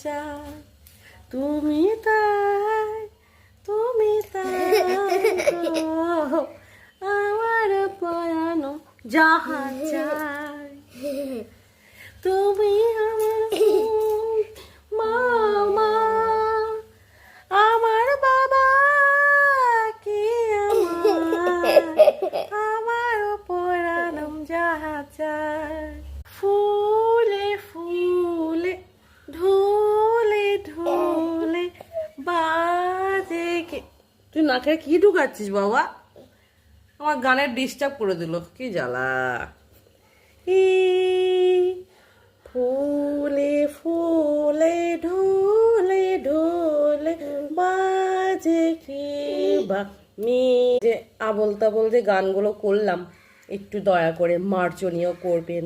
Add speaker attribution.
Speaker 1: চাই, তুমি তাই, তুমি তাই গো, আমার পরানো যাহা চাই, তুমি আমার মামা, আমার বাবা কি আমার পরানম যাহা চাই। ফুলে ফুলে ঢোলে ঢোলে বাজে কে। তুই নাকে কি ঢুকাচ্ছিস বাবা? আমার গানের ডিস্টার্ব করে দিল, কি জ্বালা। ফুলে ফুলে ঢোলে ঢোলে বাজে কি বা। যে আবল তাবল যে গানগুলো করলাম একটু দয়া করে মার্জনীয় করবেন।